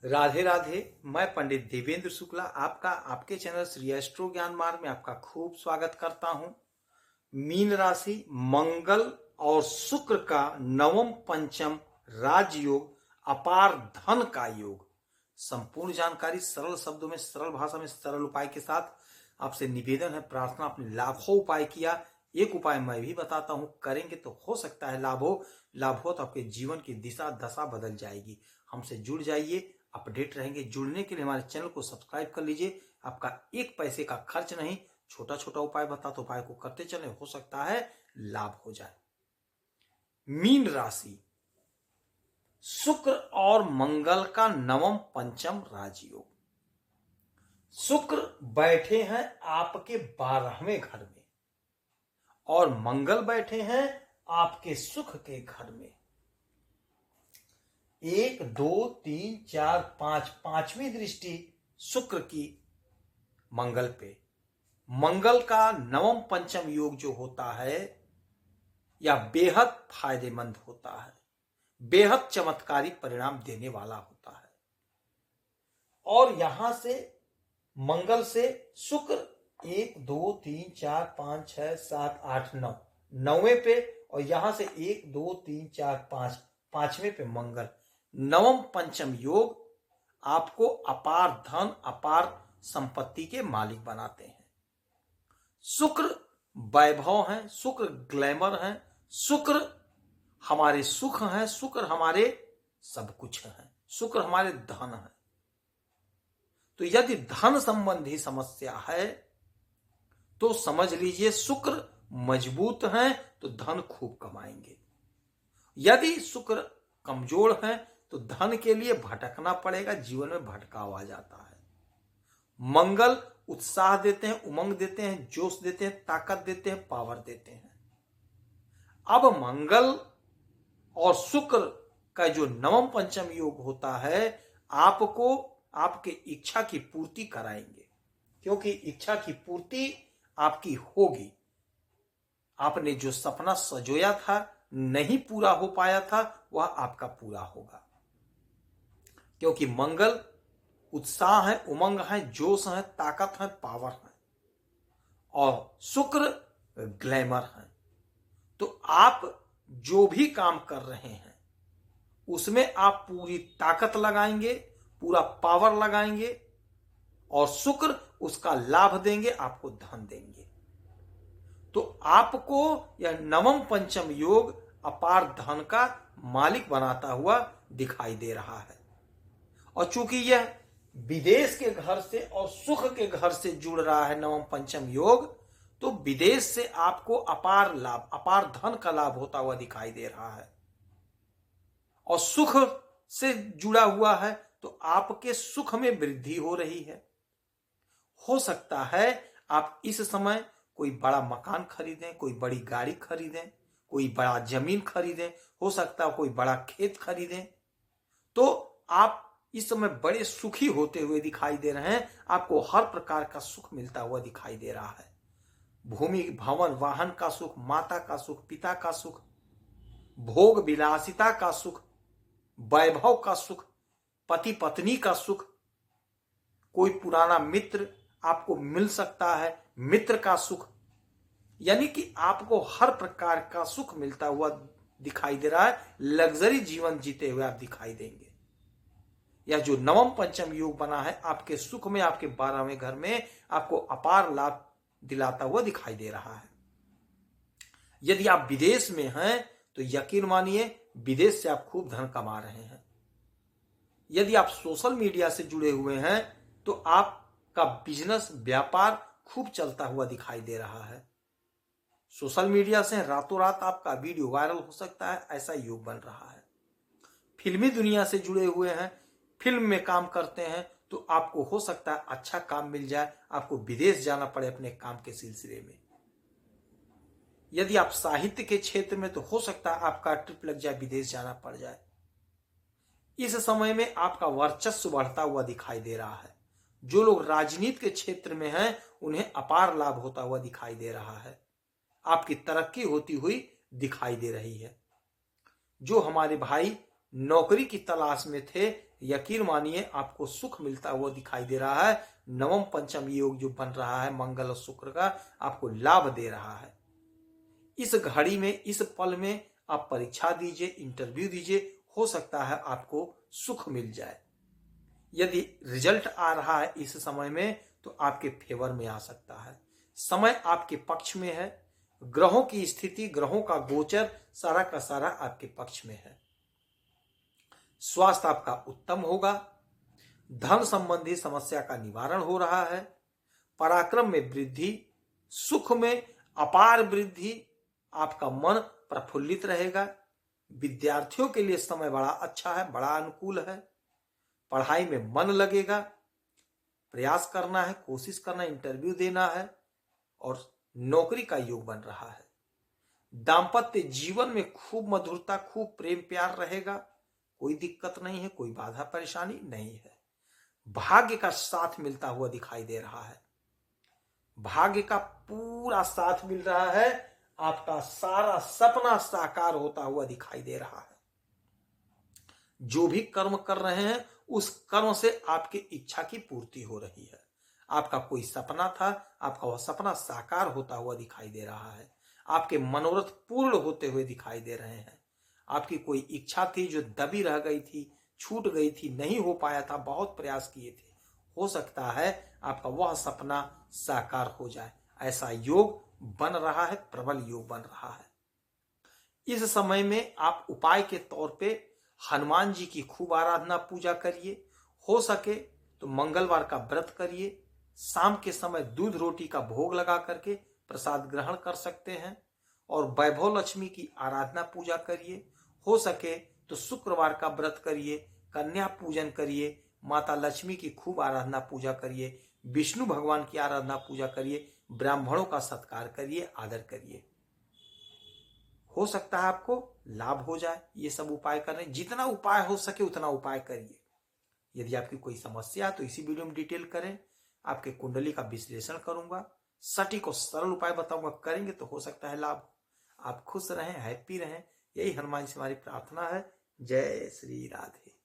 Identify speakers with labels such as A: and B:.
A: राधे राधे। मैं पंडित देवेंद्र शुक्ला आपका आपके चैनल श्री एस्ट्रो ज्ञान मार्ग में आपका खूब स्वागत करता हूं। मीन राशि, मंगल और शुक्र का नवम पंचम राजयोग, अपार धन का योग। संपूर्ण जानकारी सरल शब्दों में, सरल भाषा में, सरल उपाय के साथ आपसे निवेदन है, प्रार्थना। आपने लाखों उपाय किया, एक उपाय मैं भी बताता हूं, करेंगे तो हो सकता है लाभ हो तो आपके जीवन की दिशा दशा बदल जाएगी। हमसे जुड़ जाइए, अपडेट रहेंगे। जुड़ने के लिए हमारे चैनल को सब्सक्राइब कर लीजिए। आपका एक पैसे का खर्च नहीं, छोटा छोटा उपाय बता तो उपाय को करते चले, हो सकता है लाभ हो जाए। मीन राशि, शुक्र और मंगल का नवम पंचम राजयोग। शुक्र बैठे हैं आपके 12वें घर में और मंगल बैठे हैं आपके सुख के घर में। 1 2 3 4 5, पांचवी दृष्टि शुक्र की मंगल पे। मंगल का नवम पंचम योग जो होता है या बेहद फायदेमंद होता है, बेहद चमत्कारी परिणाम देने वाला होता है। और यहां से मंगल से शुक्र 1 2 3 4 5 6 7 8 9, 9वें पे, और यहां से 1 2 3 4 5, 5वें पे मंगल। नवम पंचम योग आपको अपार धन, अपार संपत्ति के मालिक बनाते हैं। शुक्र वैभव हैं, शुक्र ग्लैमर हैं, शुक्र हमारे सुख हैं, शुक्र हमारे सब कुछ हैं, शुक्र हमारे धन हैं। तो यदि धन संबंधी समस्या है तो समझ लीजिए शुक्र मजबूत हैं तो धन खूब कमाएंगे। यदि शुक्र कमजोर है तो धन के लिए भटकना पड़ेगा, जीवन में भटकाव आ जाता है। मंगल उत्साह देते हैं, उमंग देते हैं, जोश देते हैं, ताकत देते हैं, पावर देते हैं। अब मंगल और शुक्र का जो नवम पंचम योग होता है, आपको आपके इच्छा की पूर्ति कराएंगे, क्योंकि इच्छा की पूर्ति आपकी होगी। आपने जो सपना सजोया था, नहीं पूरा हो पाया था, वह आपका पूरा होगा, क्योंकि मंगल उत्साह है, उमंग है, जोश है, ताकत है, पावर है, और शुक्र ग्लैमर है। तो आप जो भी काम कर रहे हैं उसमें आप पूरी ताकत लगाएंगे, पूरा पावर लगाएंगे, और शुक्र उसका लाभ देंगे, आपको धन देंगे। तो आपको यह नवम पंचम योग अपार धन का मालिक बनाता हुआ दिखाई दे रहा है। और चूंकि यह विदेश के घर से और सुख के घर से जुड़ रहा है नवम पंचम योग, तो विदेश से आपको अपार लाभ, अपार धन का लाभ होता हुआ दिखाई दे रहा है। और सुख से जुड़ा हुआ है तो आपके सुख में वृद्धि हो रही है। हो सकता है आप इस समय कोई बड़ा मकान खरीदें, कोई बड़ी गाड़ी खरीदें, कोई बड़ा जमीन खरीदें, हो सकता है कोई बड़ा खेत खरीदें। तो आप इस समय बड़े सुखी होते हुए दिखाई दे रहे हैं, आपको हर प्रकार का सुख मिलता हुआ दिखाई दे रहा है। भूमि, भवन, वाहन का सुख, माता का सुख, पिता का सुख, भोग विलासिता का सुख, वैभव का सुख, पति पत्नी का सुख, कोई पुराना मित्र आपको मिल सकता है, मित्र का सुख, यानी कि आपको हर प्रकार का सुख मिलता हुआ दिखाई दे रहा है। लग्जरी जीवन जीते हुए आप दिखाई देंगे। यह जो नवम पंचम योग बना है आपके सुख में, आपके 12वें घर में आपको अपार लाभ दिलाता हुआ दिखाई दे रहा है। यदि आप विदेश में हैं तो यकीन मानिए विदेश से आप खूब धन कमा रहे हैं। यदि आप सोशल मीडिया से जुड़े हुए हैं तो आपका बिजनेस, व्यापार खूब चलता हुआ दिखाई दे रहा है। सोशल मीडिया से रातों रात आपका वीडियो वायरल हो सकता है, ऐसा योग बन रहा है। फिल्मी दुनिया से जुड़े हुए हैं, फिल्म में काम करते हैं, तो आपको हो सकता है अच्छा काम मिल जाए, आपको विदेश जाना पड़े अपने काम के सिलसिले में। यदि आप साहित्य के क्षेत्र में, तो हो सकता है आपका ट्रिप लग जाए, विदेश जाना पड़ जाए। इस समय में आपका वर्चस्व बढ़ता हुआ दिखाई दे रहा है। जो लोग राजनीति के क्षेत्र में हैं उन्हें अपार लाभ होता हुआ दिखाई दे रहा है। आपकी तरक्की होती हुई दिखाई दे रही है। जो हमारे भाई नौकरी की तलाश में थे, यकीन मानिए आपको सुख मिलता हुआ दिखाई दे रहा है। नवम पंचम योग जो बन रहा है मंगल और शुक्र का, आपको लाभ दे रहा है। इस घड़ी में, इस पल में आप परीक्षा दीजिए, इंटरव्यू दीजिए, हो सकता है आपको सुख मिल जाए। यदि रिजल्ट आ रहा है इस समय में तो आपके फेवर में आ सकता है। समय आपके पक्ष में है। ग्रहों की स्थिति, ग्रहों का गोचर सारा का सारा आपके पक्ष में है। स्वास्थ्य आपका उत्तम होगा। धन संबंधी समस्या का निवारण हो रहा है। पराक्रम में वृद्धि, सुख में अपार वृद्धि, आपका मन प्रफुल्लित रहेगा। विद्यार्थियों के लिए समय बड़ा अच्छा है, बड़ा अनुकूल है। पढ़ाई में मन लगेगा, प्रयास करना है, कोशिश करना, इंटरव्यू देना है और नौकरी का योग बन रहा है। दाम्पत्य जीवन में खूब मधुरता, खूब प्रेम प्यार रहेगा। कोई दिक्कत नहीं है, कोई बाधा परेशानी नहीं है। भाग्य का साथ मिलता हुआ दिखाई दे रहा है। भाग्य का पूरा साथ मिल रहा है। आपका सारा सपना साकार होता हुआ दिखाई दे रहा है। जो भी कर्म कर रहे हैं उस कर्म से आपकी इच्छा की पूर्ति हो रही है। आपका कोई सपना था, आपका वह सपना साकार होता हुआ दिखाई दे रहा है। आपके मनोरथ पूर्ण होते हुए दिखाई दे रहे हैं। आपकी कोई इच्छा थी जो दबी रह गई थी, छूट गई थी, नहीं हो पाया था, बहुत प्रयास किए थे, हो सकता है आपका वह सपना साकार हो जाए। ऐसा योग बन रहा है, प्रबल योग बन रहा है। इस समय में आप उपाय के तौर पे हनुमान जी की खूब आराधना पूजा करिए। हो सके तो मंगलवार का व्रत करिए। शाम के समय दूध रोटी का भोग लगा करके प्रसाद ग्रहण कर सकते हैं। और वैभव लक्ष्मी की आराधना पूजा करिए। हो सके तो शुक्रवार का व्रत करिए, कन्या पूजन करिए, माता लक्ष्मी की खूब आराधना पूजा करिए, विष्णु भगवान की आराधना पूजा करिए, ब्राह्मणों का सत्कार करिए, आदर करिए। हो सकता है आपको लाभ हो जाए। ये सब उपाय करें, जितना उपाय हो सके उतना उपाय करिए। यदि आपकी कोई समस्या तो इसी वीडियो में डिटेल करें। आपके कुंडली का विश्लेषण करूंगा, सटीक और सरल उपाय बताऊंगा। करेंगे तो हो सकता है लाभ। आप खुश रहें, हैप्पी रहें, यही हनुमान जी से हमारी प्रार्थना है। जय श्री राधे।